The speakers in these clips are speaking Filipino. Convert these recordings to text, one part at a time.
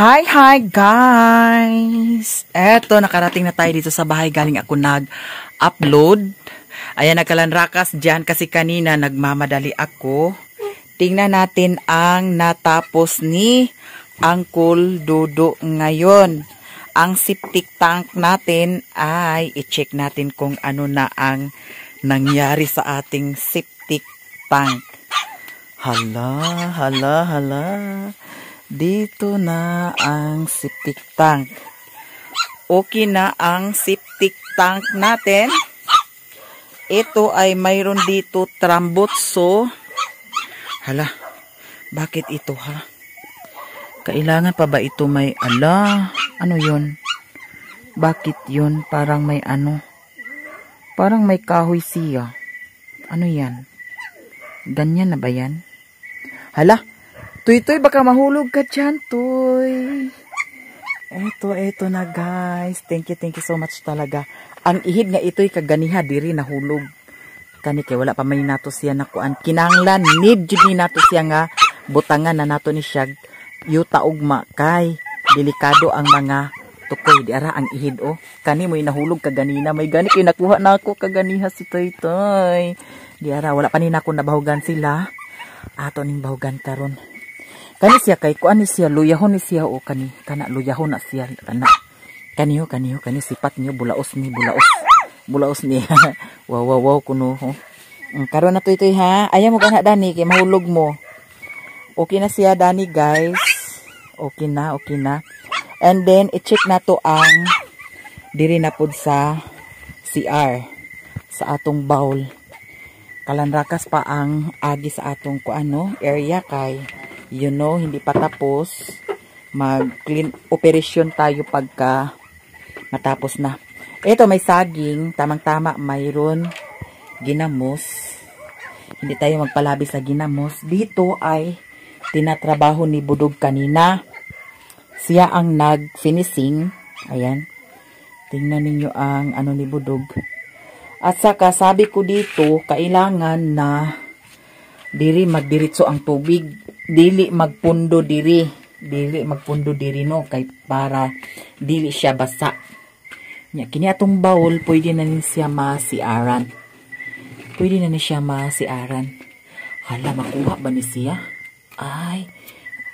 Hi guys! Eto, nakarating na tayo dito sa bahay. Galing ako nag-upload. Ayan, nagkalanrakas dyan kasi kanina nagmamadali ako. Tingnan natin ang natapos ni Uncle Dodo ngayon. Ang septic tank natin ay i-check natin kung ano na ang nangyari sa ating septic tank. Hala. Dito na ang septic tank. Okay na ang septic tank natin. Ito ay mayroon dito trambutso. Hala, bakit ito ha? Kailangan pa ba ito may ano yun? Bakit yun? Parang may ano? Parang may kahoy siya. Ano yan? Ganyan na ba yan? Hala! Tuy, baka mahulog ka dyan, Tuy. Eto na guys. Thank you so much talaga. Ang ihid nga ito'y kaganiha, diri nahulog. Kani kay wala pa may nato siya na kuan. Kinanglan, need jud nato siya nga butangan na nato ni siya yuta ugma kay delikado ang mga tukoy. Di ara ang ihid oh. Kani mo'y nahulog kaganina. May gani kay nakuha na ako kaganiha si Tuy. Di ara, wala pa ni nako nabahugan sila. Ato ning bahugan karon. Kani siya kay kuan ni siya luyahon ni siya o kani kana luyahon na siya kana kaniyo sipat niyo bulaos ni wow kuno ho. Karon na Tuy ha, ayaw mo kana Dani kay mahulog mo. Okay na siya Dani guys. Okay na. And then i-check na to ang diri na pud sa CR sa atong bowl. Kalanrakas pa ang agi sa atong kuano area kay hindi pa tapos. Mag-clean operation tayo pagka matapos na. Ito may saging. Tamang-tama mayroon ginamos. Hindi tayo magpalabi sa ginamos. Dito ay tinatrabaho ni Budog kanina. Siya ang nag-finishing. Ayan. Tingnan ninyo ang ano ni Budog. At saka sabi ko dito, kailangan na diri magdiritso ang tubig. Dili magpundo diri no kay para dili siya basa. Nya kini atong bowl pwede na ni siya masiaran. Hala, makuha ba ni siya? Ay,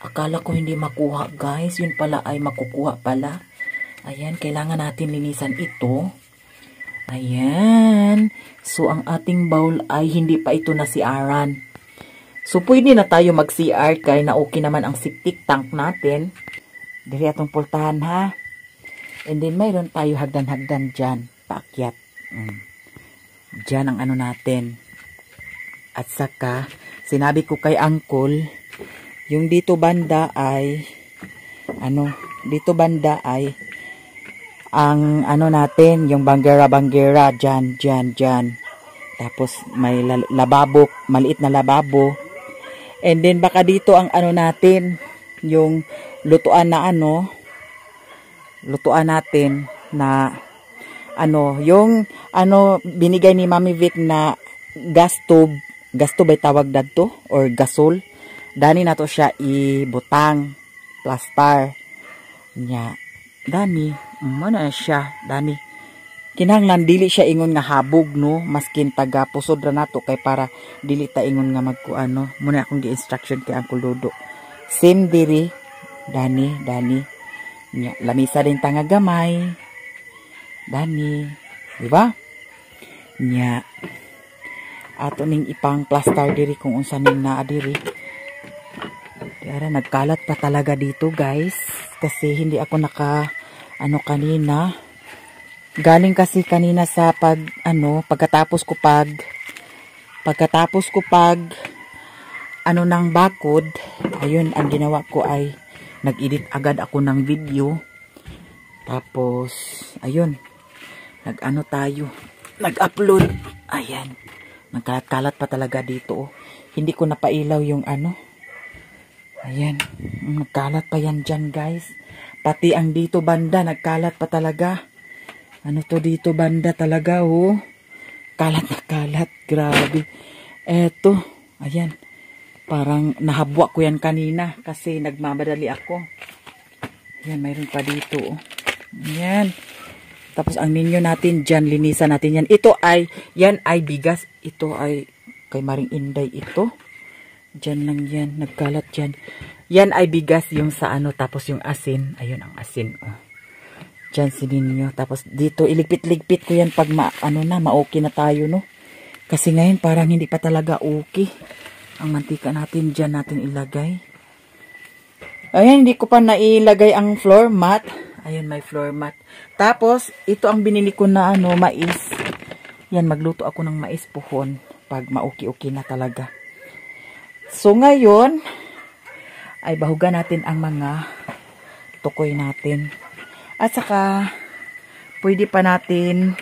akala ko hindi makuha guys. Yun pala ay makukuha pala. Ayan, kailangan natin linisan ito. Ayan. So ang ating bowl ay hindi pa ito nasiaran. So, pwede na tayo mag-CR kay na okay naman ang septic tank natin. Dili atong pultahan ha. And then, mayroon tayo hagdan-hagdan dyan. Paakyat. Dyan ang ano natin. At saka, sinabi ko kay Uncle, yung dito banda ay, ang ano natin, yung banggera, dyan. Tapos, may lababo, maliit na lababo. And then baka dito ang ano natin, yung lutuan natin na yung binigay ni Mami Vic na gas tube ay tawag dadto or gasol. Dani na to siya ibutang plastar. Nya, Dani, mana siya, Dani. Kinahanglan dili siya ingon nga habog no, maskin taga pusod ra nato kay para dili ta ingon nga magkuano. Muna akong gi-instruction kay Uncle Dodo. Same diri, Dani. Nya, lamisa din tanga gamay. Dani, di ba? Nya, ato ning ipang plaster diri kung unsa ning naa diri. Diara nagkalat pa talaga dito, guys, kasi hindi ako kanina. Galing kasi kanina sa pagkatapos ko ng bakod, ayun, ang ginawa ko ay nag-edit agad ako ng video. Tapos, ayun, nag-upload. Ayan, nagkalat-kalat pa talaga dito. Oh. Hindi ko napailaw yung Ayan, nagkalat pa yan dyan guys. Pati ang dito banda, nagkalat pa talaga. Dito banda talaga, oh. Kalat na kalat. Grabe. Eto. Ayan. Parang nahabwa ko yan kanina kasi nagmamadali ako. Yan, mayroon pa dito. Yan. Tapos ang ninyo natin dyan, linisan natin yan. Ito ay, yan ay bigas. Ito ay kay Maring Inday ito. Dyan lang yan, nagkalat dyan. Yan ay bigas yung sa ano, tapos yung asin. Ayun ang asin. Oh. Dyan si ninyo. Tapos dito, iligpit-ligpit ko yan pag ma-okay na tayo, no? Kasi ngayon parang hindi pa talaga okay. Ang mantika natin dyan natin ilagay. Ayan, hindi ko pa nailagay ang floor mat. Ayan, may floor mat. Tapos, ito ang binili ko na mais. Yan, magluto ako ng mais puhon pag ma-okay-okay na talaga. So, ngayon, ay bahugan natin ang mga tukoy natin. At saka, pwede pa natin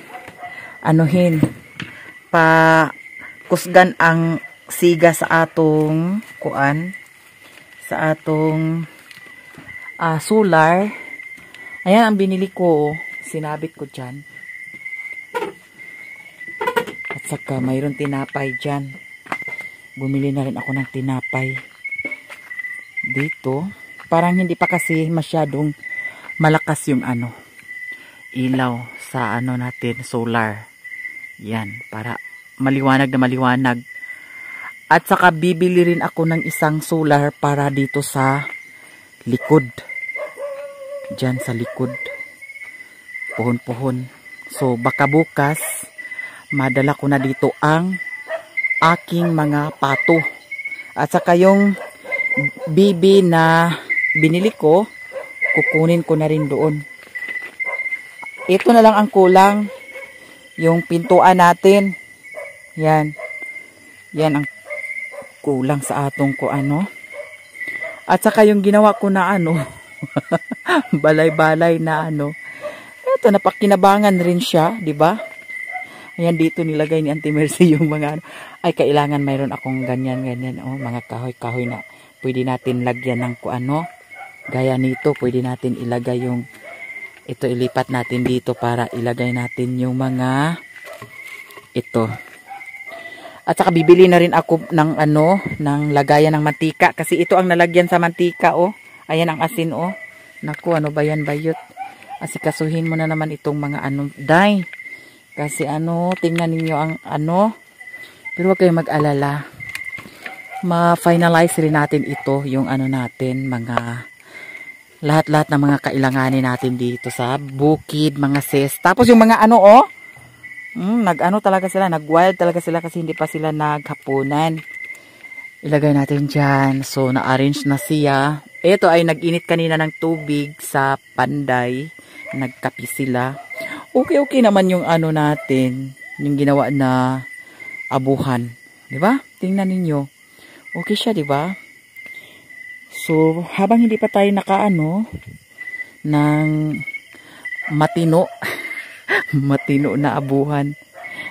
kusgan ang siga sa atong sa atong solar. Ayan ang binili ko, sinabit ko dyan. At saka mayroon tinapay dyan. Bumili na rin ako ng tinapay dito. Parang hindi pa kasi masyadong malakas yung ilaw sa natin, solar. Yan, para maliwanag na maliwanag. At saka bibili rin ako ng isang solar para dito sa likod. Diyan sa likod. Puhon-puhon. So baka bukas madala ko na dito ang aking mga pato. At saka yung bibi na binili ko, kukunin ko na rin doon. Ito na lang ang kulang. Yung pintuan natin. Yan. Yan ang kulang sa atong At saka yung ginawa ko na balay-balay na Ito, napakinabangan rin siya, di ba? Ayan, dito nilagay ni Auntie Mercy yung mga ay, kailangan mayroon akong ganyan-ganyan. Oh, mga kahoy-kahoy na pwede natin lagyan ng gaya nito, pwede natin ilagay yung ito, ilipat natin dito para ilagay natin yung mga ito. At saka bibili na rin ako ng ng lagayan ng mantika kasi ito ang nalagyan sa mantika, oh. Ayan ang asin, oh. Naku, ano ba yan, bayot? Asikasuhin mo na naman itong mga day. Kasi tingnan ninyo ang pero huwag kayong mag-alala. Ma-finalize rin natin ito, yung natin, mga lahat-lahat ng mga kailanganin natin dito sa bukid, mga sis. Tapos yung mga talaga sila, nag-wild talaga sila kasi hindi pa sila naghapunan. Ilagay natin dyan. So, na-arrange na siya. Ito ay nag-init kanina ng tubig sa panday. Nagkapi sila. Okay naman yung natin. Yung ginawa na abuhan. Diba? Tingnan ninyo. Okay siya, diba? So, habang hindi pa tayo ng matino. Matino na abuhan.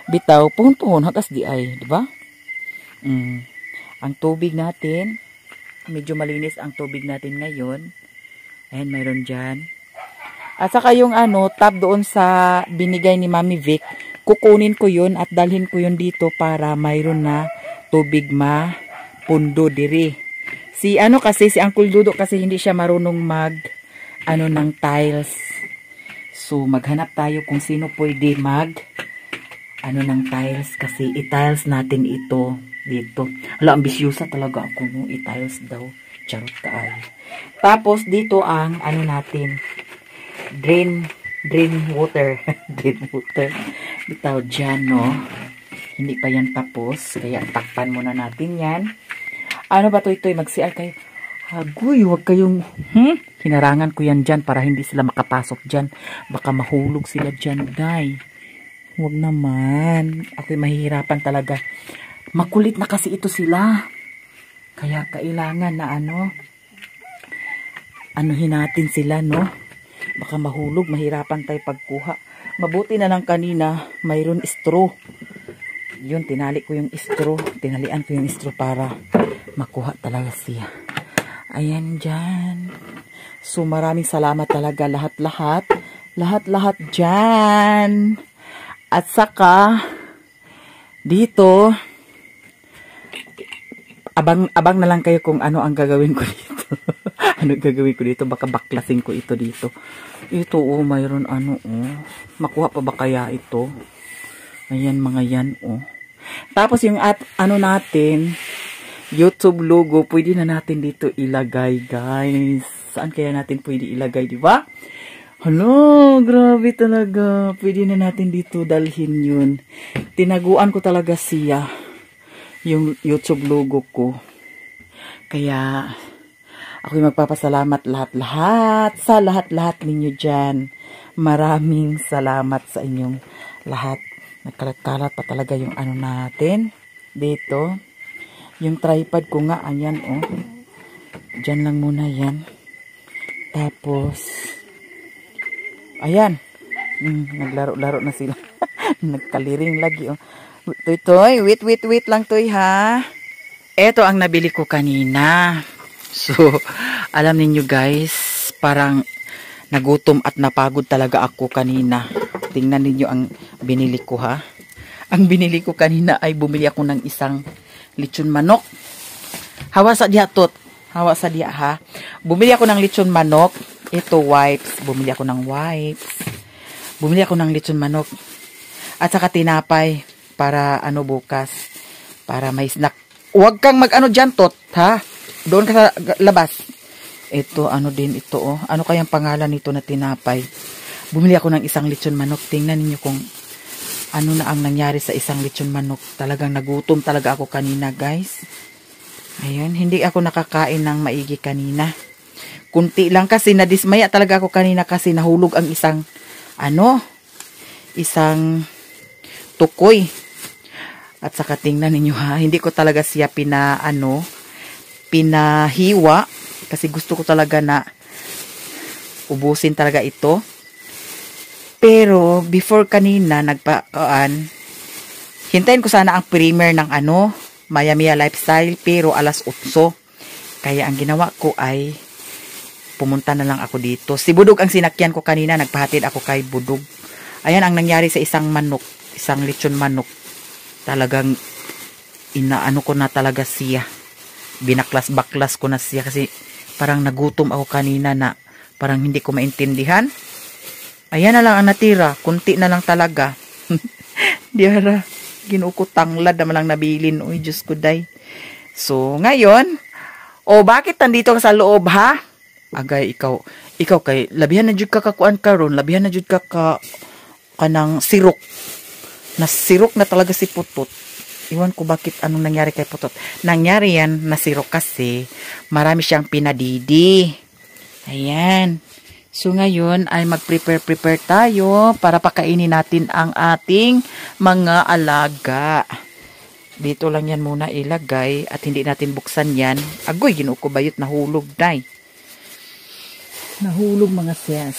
Bitaw, puhon-puhon, hatas di ay. Diba? Ang tubig natin, medyo malinis ang tubig natin ngayon. Ayan, mayroon dyan. At saka yung tab doon sa binigay ni Mami Vic, kukunin ko yun at dalhin ko yun dito para mayroon na tubig pundo diri. Si Uncle Dudo kasi hindi siya marunong ng tiles. So maghanap tayo kung sino pwede ng tiles kasi i-tiles natin ito dito. Hala, ambisyosa talaga ako no, i-tiles daw. Charot ka ay. Tapos dito ang natin, drain water. Drain water. Bitaw dyan, no? Hindi pa yan tapos. Kaya takpan muna natin yan. Ano ba ito? Mag-CR kayo. Hagoy, huwag kayong... Hinarangan ko yan dyan para hindi sila makapasok dyan. Baka mahulog sila dyan, day. Huwag naman. Ako'y mahihirapan talaga. Makulit na kasi ito sila. Kaya kailangan na anuhin natin sila, no? Baka mahulog, mahirapan tayo pagkuha. Mabuti na lang kanina, mayroon straw. Yun, tinali ko yung straw. Tinalian ko yung straw para makuha talaga siya. Ayan dyan. So, maraming salamat talaga lahat-lahat. Lahat-lahat dyan. At saka, dito, abang na lang kayo kung ano ang gagawin ko dito. Ano gagawin ko dito? Baka baklasin ko ito dito. Ito oh, mayroon ano oh. Makuha pa ba kaya ito? Ayan mga yan oh. Tapos yung ano natin, YouTube logo, pwede na natin dito ilagay guys. Saan kaya natin pwede ilagay, di ba? Hello, grabe talaga. Pwede na natin dito dalhin yun. Tinaguan ko talaga siya. Yung YouTube logo ko. Kaya, ako'y magpapasalamat lahat-lahat sa lahat-lahat ninyo dyan. Maraming salamat sa inyong lahat. Nagkalat-kalat pa talaga yung ano natin. Dito. Yung tripod ko nga, ayan oh. Dyan lang muna yan. Tapos, ayan. Naglaro-laro na sila. Nagkaliring lagi oh. Toy, wait lang toy ha. Ito ang nabili ko kanina. So, alam niyo guys, parang nagutom at napagod talaga ako kanina. Tingnan niyo ang binili ko ha. Ang binili ko kanina ay bumili ako ng isang lechon manok. Hawa sa diha tot. Hawa sa diha ha. Bumili ako ng lechon manok. Ito wipes. Bumili ako ng wipes. Bumili ako ng lechon manok. At saka tinapay. Para ano bukas. Para may snack. Huwag kang mag-ano dyan, tot. Ha? Doon ka sa labas. Ito, ano din ito, oh. Ano kayang pangalan nito na tinapay? Bumili ako ng isang lechon manok. Tingnan niyo kung ano na ang nangyari sa isang lechon manok. Talagang nagutom talaga ako kanina, guys. Ayun, hindi ako nakakain ng maigi kanina. Kunti lang kasi, nadismaya talaga ako kanina kasi nahulog ang isang, isang tukoy. At saka tingnan ninyo ha, hindi ko talaga siya pinahiwa kasi gusto ko talaga na ubusin talaga ito. Pero before kanina hintayin ko sana ang premiere ng Maya Mia Lifestyle pero alas 8. Kaya ang ginawa ko ay pumunta na lang ako dito. Si Budog ang sinakyan ko kanina, nagpahatid ako kay Budog. Ayan ang nangyari sa isang manok, isang lechon manok. Talagang inaano ko na talaga siya. Binaklas-baklas ko na siya kasi parang nagutom ako kanina na parang hindi ko maintindihan. Ayan na lang ang natira. Kunti na lang talaga. Diara, ginukutanglad naman lang nabilin. Uy, Diyos ko day. So, ngayon, bakit nandito ka sa loob ha? Agay, ikaw kay, labihan na jud ka kakuan karon, labihan na jud ka kanang sirok. Nasirok na talaga si Putot. Iwan ko bakit anong nangyari kay Putot. Nangyari yan, nasirok kasi marami siyang pinadidi. Ayan. So ngayon ay mag-prepare tayo para pakainin natin ang ating mga alaga. Dito lang yan muna ilagay at hindi natin buksan yan. Agoy, ginuko bayot, nahulog day. Nahulog mga siyas.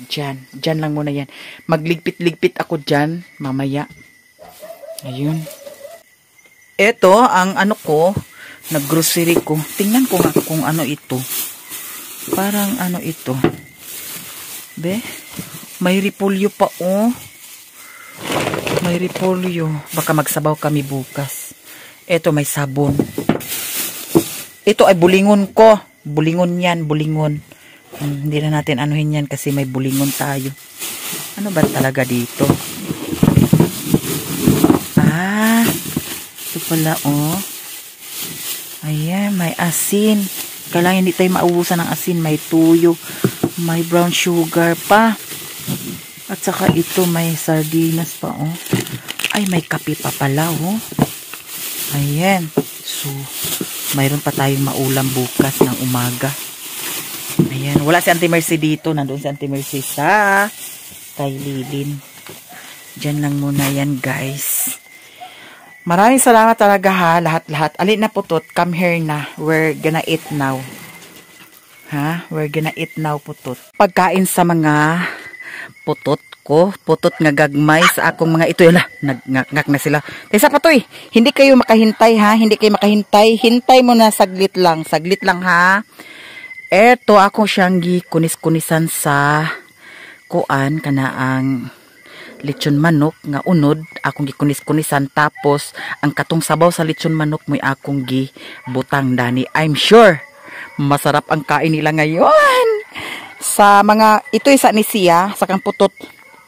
Dyan lang muna yan. Magligpit-ligpit ako dyan mamaya. Ayun. Ito ang nag-grocery ko. Tingnan ko nga kung ano ito. Parang ito. Be, may repolyo pa oh. May repolyo. Baka magsabaw kami bukas. Ito may sabon. Ito ay bulingon ko. Bulingon yan, bulingon. Hindi na natin anuhin yan kasi may bulingon tayo. Ano ba talaga dito? Ito pala oh. Ayan, may asin. Kailangan hindi tayo maubusan ng asin. May tuyo. May brown sugar pa. At saka ito may sardinas pa oh. Ay, may kape pa pala oh. Ayan. So, mayroon pa tayong maulam bukas ng umaga. Ayan, wala si Auntie Mercy dito. Nandun si Auntie Mercy sa kay Lilin. Diyan lang muna yan, guys. Maraming salamat talaga ha, lahat-lahat. Alin na Putot, come here na. We're gonna eat now. Ha? We're gonna eat now, Putot. Pagkain sa mga putot ko. Putot nga gagmay sa akong mga ito. Yala, nagngak na sila. Tesa patoy, hindi kayo makahintay ha. Hindi kayo makahintay. Hintay mo na saglit lang. Saglit lang ha. Eto ako siyang gikunis-kunisan sa kuan kanaang lechon manok nga unod akong gikunis-kunisan tapos ang katong sabaw sa lechon manok mo'y akong gibutang dani. I'm sure Masarap ang kain nila ngayon. Sa mga, ito isa ni siya, sa kang putot.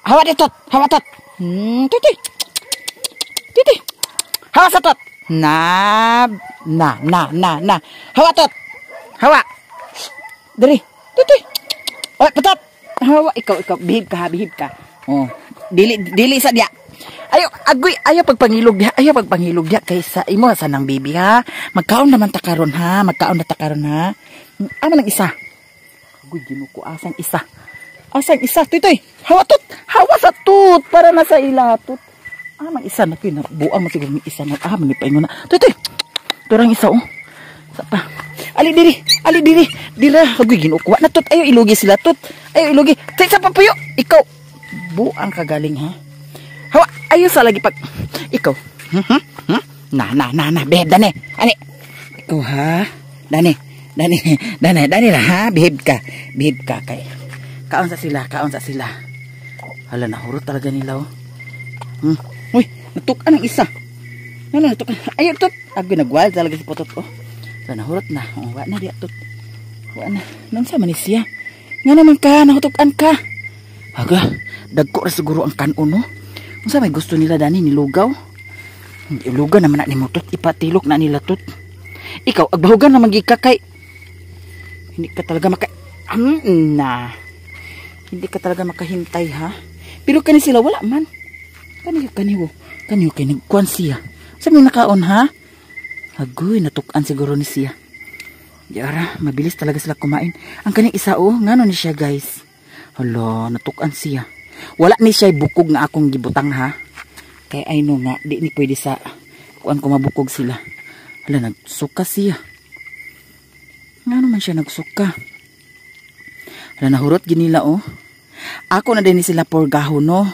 Hawa ditot, hawa tot. Titi. Titi. Hawa sa tot. Na. Hawa tot. Hawa. Dari. Titi. Oh, putot. Hawa, ikaw, behave ka. Oh, dili sa dia. Ayo pagpangilog dia kaysa imo sa nang bibi ha. Magkaon naman ta karon ha. Ano nang isa? Agoy ginuko asang isa. Toy. Hawa sa tut para na sa ilatot. Man isa na koy na buang mo siguro ni isa na. Man paingon na. Toy. Turang isa oh. Sa pa. Ali diri. Dira agoy ginuko na tut. Ayo ilugi sila tut. Ayo ilugi. Sa papuyo. Ikaw buang ka galing ha. Hawa, ayo sa lagi pag ikaw. Na, behave dane. Ani. Ikaw ha. Dane na ha. Behave ka kay. Kaon sa sila. Hala na hurot talaga nila oh. Uy, natukan ang isa. Natukan. Ayo tot. Abi nagwal talaga si putot oh. So nahurot na. Wa na dia tot. Wa na. Nang sa man siya. Nga naman ka nahutukan ka. Aga, dagko ra siguro ang kanon no. Unsa may gusto nila dani nilugaw? Ilugaw naman na ni mo tot, ipatilok na nila tot. Ikaw agbahugan na magikakay. Hindi ka talaga Hindi ka talaga makahintay ha. Pero kani sila wala man. Kaniyo kay nagkuan siya. Sa may nakaon ha? Agoy natukan siguro ni siya. Yara, mabilis talaga sila kumain. Ang kaning isa oh, ngano ni siya guys. Hala, natukan siya. Wala ni siya bukog nga akong gibutang ha. Kaya ay no nga, di ni pwede sa kuan ko mabukog sila. Hala, nagsuka siya. Nga naman siya nagsuka. Hala, nahurot ginila oh. Ako na din sila porgahon no.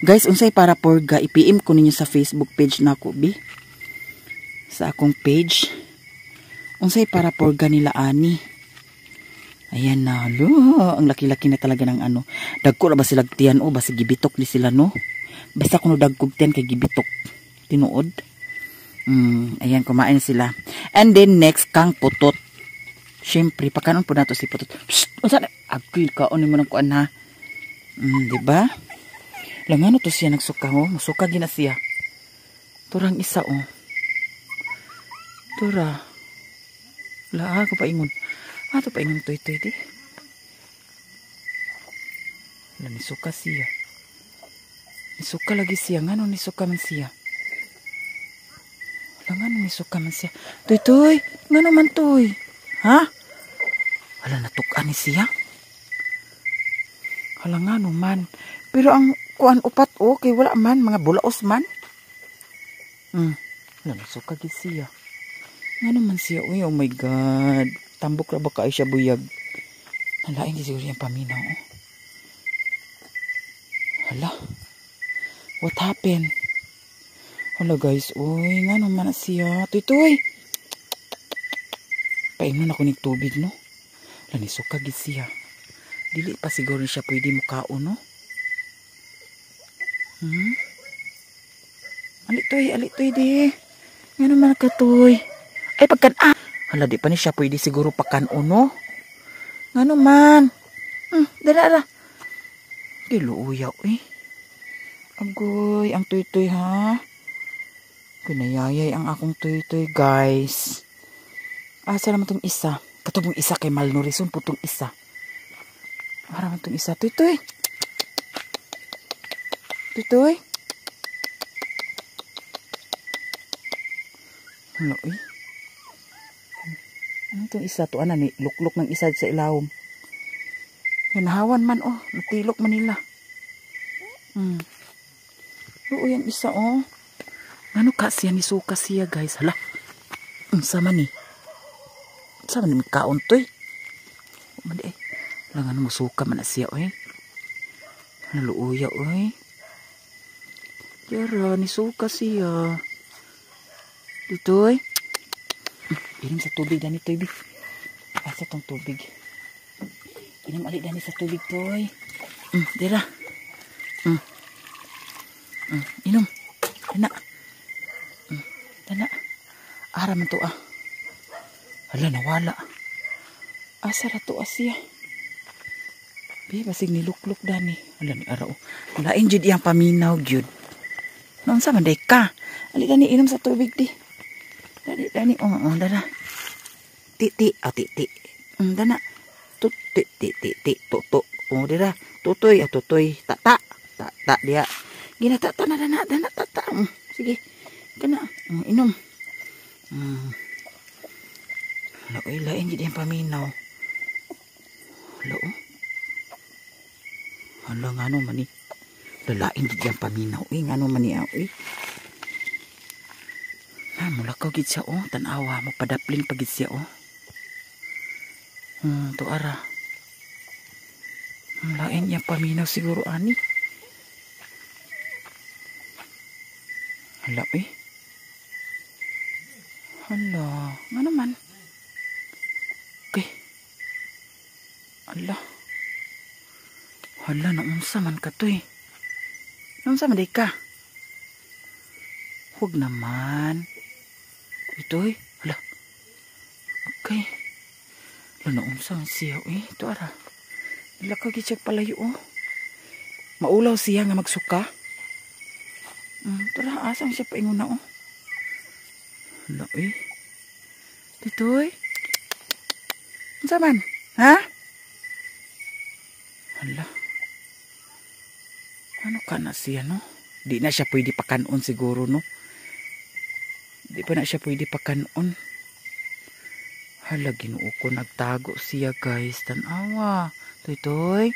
Guys, unsay para porga, i-PM ko ninyo sa Facebook page na ako, bi. Sa akong page. Unsay para porga nila ani. Ayan na, ang laki-laki na talaga ng ano. Dagko na ba sila tiyan o basta gibitok di sila no? Basta kuno dagkog tiyan kay gibitok. Tinuod. Ayan, kumain sila. And then next, kang putot. Siyempre, pakanon po nato si putot. Psst! Masa na? Agoy, kaonin mo ng kuan ha. Diba? Langano to siya nagsuka ho. Musuka gina siya. Turang isa oh. Tura. Laa ko pa ingon. Ato pa ingon toy di. Nisuka siya. Nisuka lagi siya. Ngano nisuka man siya? Ngano nisuka man siya? Toy. Ngano man toy? Ha? Wala natukan ni siya? Hala ngano man. Pero ang kuan upat kay wala man. Mga bulaos man. Wala nisuka gid siya. Ngano man siya? Uy, oh my God. Tambok ra ba kaay siya buyag? Nalain di siguro yung paminaw. Oh. Hala. What happened? Hala guys. Uy, nga naman na siya. Toy. Painom ako ng tubig no. Hala nisuka gid siya. Dili pa siguro siya pwede mukaon no. Alitoy di. Nga naman ka toy. Ay pagkan hala, di pa ni siya pwede siguro pakanon, no? Nga naman. Dala. Kiluuyaw, eh. Agoy, ang toy ha? Pinayayay ang akong toy guys. Asa naman itong isa? Katubong isa kay malnurisyon po itong isa. Para naman itong isa. Toy. Hala, eh. Ano itong isa to? Ano ni? Lukluk ng isa sa ilawom. Nahawan man oh. Natilok man nila. Oo yung isa oh. Ano ka siya ni suka siya guys. Hala. Sama ni. Sama ni kaon to eh. Madi eh. Wala nga mo suka man na siya eh. Naluuya eh. Yara ni suka siya. Dito eh. Inom sa tubig dani toy. Asa tong tubig. Inom ali dani sa tubig toy. Dira. Inom. Dana. Ara man to ah. Hala nawala. Asa ra to asya. Bi basig nilukluk dani. Ala ni araw. Lain jud iyang paminaw gyud. Noon sa manday ka. Ali dani inom sa tubig di. Dani dana. Titi, titi. Dana. Titi, toto. Dira. Tutoy, tutoy. Ta dia. Ginatata na dana, tata. Sige. Kana. Inom. Lain jud iyang paminaw. Hala nga no mani. Lalain di dyan paminaw. Nga no mani. Mula ka gid siya tanawa mo padapling pagid siya to ara. Lain niya paminaw siguro ani. Hala Hala. Nga naman. Okay. Hala, naunsa man ka to Naunsa man day ka? Huwag naman. Ito hala. Okay. Hala, naunsa ang siya ito ara. Ilakag itiyag palayo Maulaw siya nga magsuka. Tara, asang siya paingon na Hala Titoy. Unsa man? Ha? Hala. Ano ka na siya, no? Di na siya pwede pakanon siguro, no? Di pa na siya pwede pakanon. Hala, Ginoo ko, nagtago siya, guys. Tanawa. Titoy.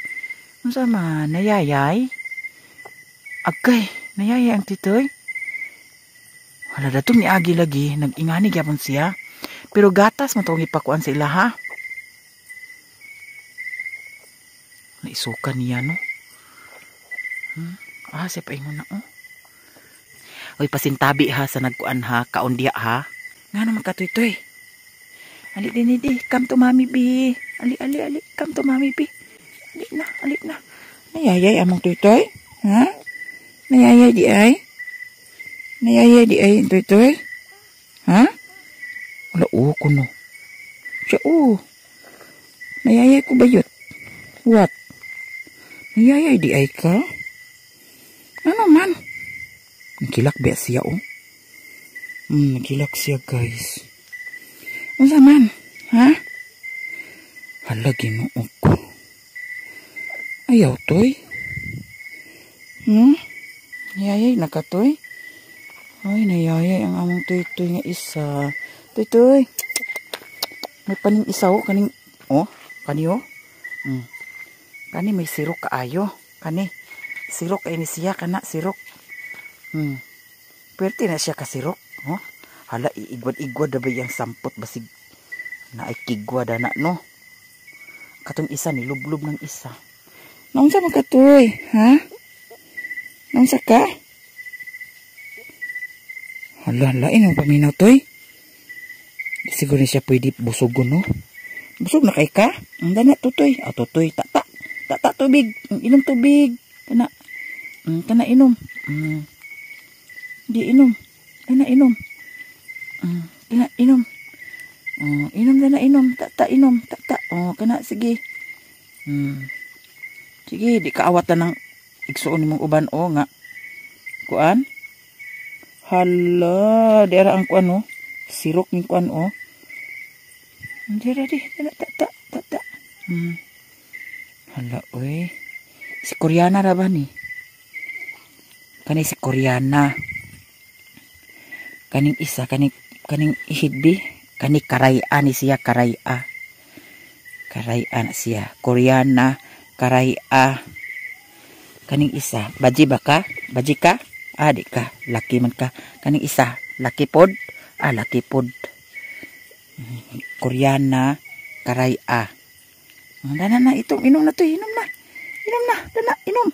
Unsa man? Nayayay? Agay, nayayay ang titoy? Hala, datong ni Agi lagi. Nag-ingani gyapon siya. Pero gatas matong ipakuan sila, ha? Naisukan niya, no? Siya paingon na, Oy, pasintabi ha sa nagkuan ha, kaundiya ha. Nga naman ka, Toy. Ali din, come to mami, bi. Ali, come to mami, bi. Ali na. Nayayay among Toy. Ha? Nayayay di ay? Nayayay di ay, Toy? Ha? Wala, kuno. Siya, Nayayay ko bayot. What? Nayayay di ay ka? Ano man? Nakilak ba siya, nakilak siya, guys. Ano man? Ha? Hala, Ginoo ko. Ayaw, Toy. Nayayay na ka, Toy? Ay, nayayay ang among Toy nga isa. Toy. May paning isaw, kaning, kaniyo? Kani may sirok kaayo. Kani. Sirok ay ni siya kana sirok. Pwerte na siya ka sirok. Hala, iigwad-igwad na ba yung sampot basig na ay kigwad na no. Katong isa nilublob ng isa. Naunsa man ka, Toy? Ha? Naunsa ka? Hala, lain ang paminaw, Toy. Siguro siya pwede busugon, no? Busog na kay ka? Ang dana, Toy. Toy, tata tubig. Inom tubig. Kana inom. Di inom. Kana inom. Kana inom. Inom na inom. Tata inom. Tata. Kana sige. Sige, di kaawatan ng igsuon mong uban nga. Kuan? Hala, di ara ang kuan Sirok ng kuan Di. Tata. Hala, si Koreana ra ba ni? Kani si Koreana. Kaning isa, kaning ihidbi. Kani karaya ni siya, karaya. Karaya na siya. Koreana, karaya. Kaning isa, baji ba ka? Baji ka? Di ka. Laki man ka. Kaning isa, laki pod? Laki pod. Koreana, karaya. Dana na, inom na to, inom na. Inom na, dana, inom.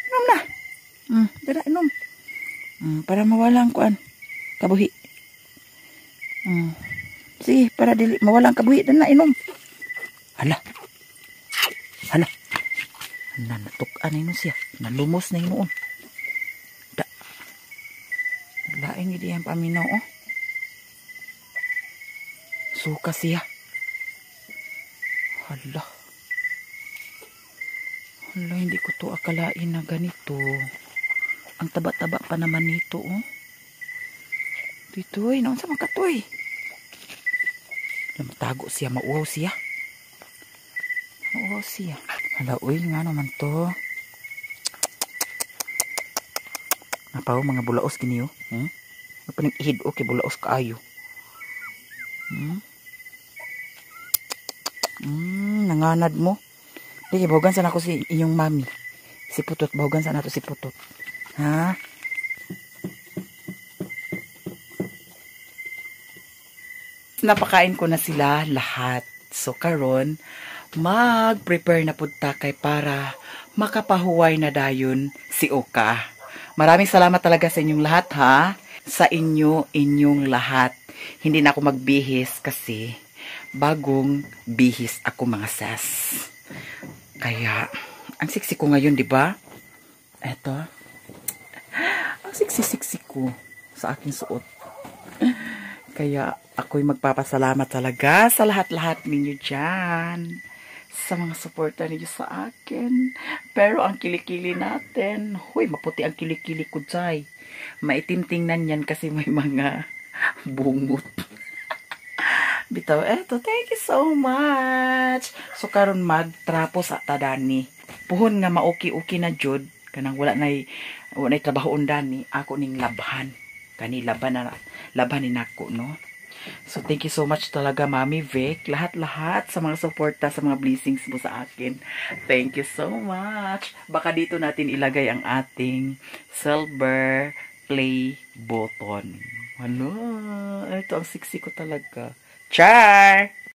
Inom na. Dana, inom. Para mawala ang kuan. Kabuhi. Sige, para dili mawala ang kabuhi, dana, inom. Hala. Natukan na siya. Nalumos na yun. Laing hindi yan paminaw, Suka siya. Hala. Hala, hindi ko to akalain na ganito. Ang taba-taba pa naman nito, oh. Dito, naon sa mga katoy. Matago siya, mauwaw siya. Mauwaw siya. Hala, uy, nga naman to. Napaw, mga bulaos kiniyo. Napaning ihid, okay, bulaos kaayo. Nanganad mo. Di, bahugan sana ko si inyong mami. Si Putot, bahugan sana to si Putot. Ha? Napakain ko na sila lahat. So, karon mag-prepare na punta kay para makapahuway na dayon si Oka. Maraming salamat talaga sa inyong lahat, ha? Sa inyong lahat. Hindi na ako magbihis kasi bagong bihis ako, mga sas. Kaya, ang siksi ko ngayon, di ba? Eto. Ang siksi-siksi ko sa aking suot. Kaya, ako'y magpapasalamat talaga sa lahat-lahat ninyo dyan. Sa mga suporta ninyo sa akin. Pero ang kilikili natin, huy, maputi ang kilikili ko, Jai. Maitim tingnan yan kasi may mga bungot. Bitaw, eto, thank you so much. So, karon magtrapo sa tadani. Puhon nga maoki-uki na jud. Kanang wala na'y trabahoon dani. Ako ning labhan. Kani laban ni nako, no? So, thank you so much talaga, Mami Vic. Lahat-lahat sa mga suporta, sa mga blessings mo sa akin. Thank you so much. Baka dito natin ilagay ang ating silver play button. Ano? Ito ang siksi ko talaga. Char!